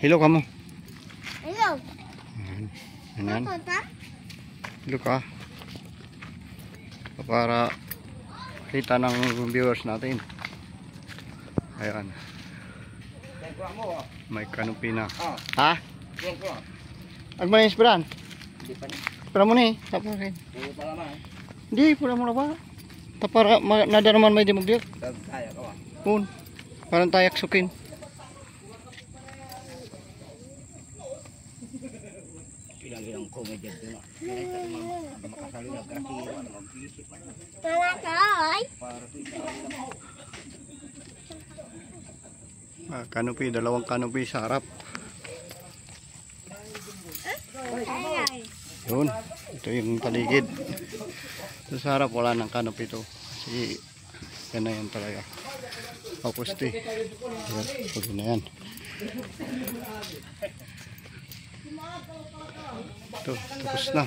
Hello kamu. Hello. Ayan. Hello ka. Para kita ng viewers natin. Ayan. May canopy na. Ha? Ano ba yung esperan? Espera mo ni. Tapos rin. Hindi, pula mo na ba? Para nada naman may di magdiyak. Pun. Parang tayak sukin. Ilang komedya doon. Canopy, dalawang canopy sa harap. Yun, ito yung paligid. Ito sa harap wala ng canopy to. Kasi yan na yan talaga. Papusti. Pwede na yan. Ito, tapos na.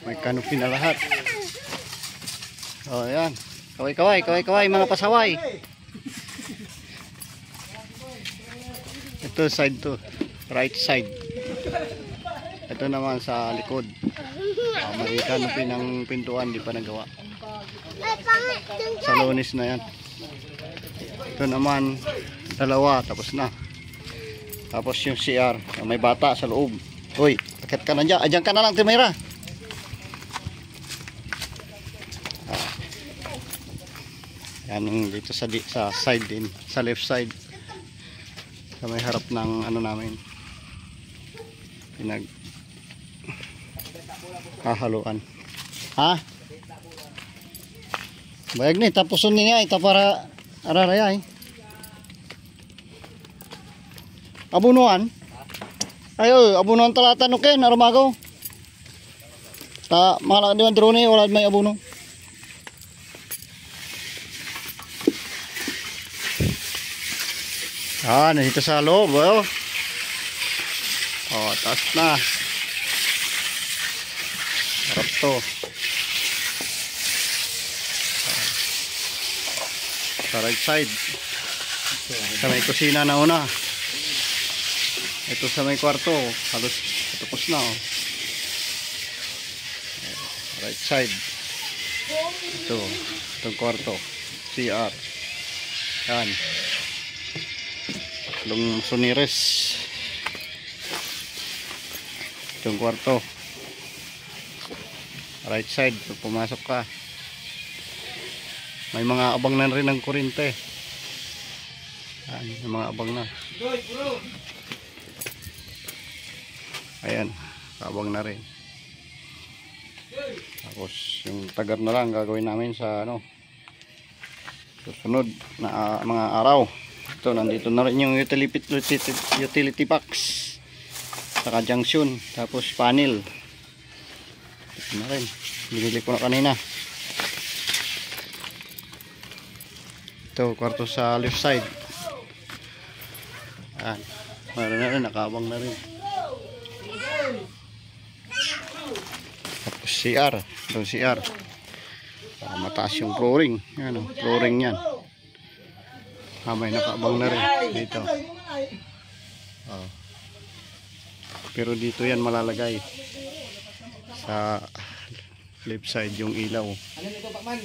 May canopy na lahat. Oh, ayan. Kaway, mga pasaway. Ito side to, right side. Ito naman sa likod. May canopy ng pintuan, di pa nagawa. Sa Lunes na yan. Ito naman, dalawa, tapos na. Tapos yung CR, may bata sa loob. Uy, akit ka na dyan. Adyan ka na lang, Timira. Yan yung dito sa side din, sa left side. Sa may harap ng ano namin. Pinag hahaluan. Ha? Bayag ni, tapusun niya ita para araraya eh. Abunuan? Ayo, abunuan talata nuken aramago. Ta malak di man drone wala may abuno. Ah, nandito sa loob, oh. Oh, taas na. Harap to. Sa right side. Sa may kusina na una. Ito sa may kwarto. Halos tapos na, oh. Right side. Itong kwarto. CR. Yan. Long sunires. Itong kwarto. Right side. Pag pumasok ka. May mga abang na rin ng kurente. Yan, may mga abang na. Ayan, abang na rin. Tapos yung tagar na lang gagawin namin sa ano susunod na mga araw. Ito, nandito na rin yung utility box, saka junction, tapos panel. Ito na rin, binili ko na kanina. Ito, kwarto sa left side. Ayan, meron na rin, nakabang na rin. Tapos CR, itong CR. Mataas yung flooring. Yan, flooring yan. May nakaabang na rin dito. Oh. Pero dito yan malalagay sa left side yung ilaw. Ano nito, Pakman?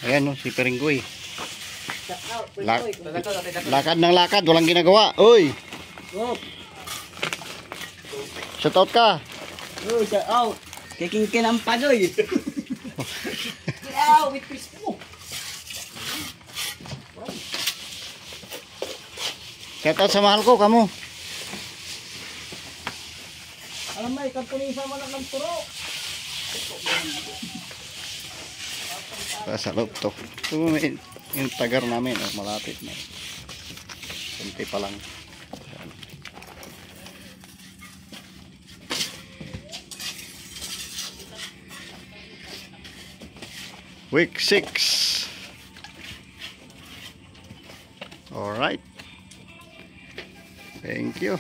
Ayan, no, si Peringgoy. Lakad ng lakad, walang ginagawa. Uy! Shout out ka. Oh, shout out. Kikingkin ang padoy. With Crispy. Shout out sa mahal ko, kamo. Alam mo, ikapunisa mo lang ng turo. Sa loob to. Ito yung tagar namin, oh, malapit na. Kunti pa lang. Week 6. Alright. Thank you.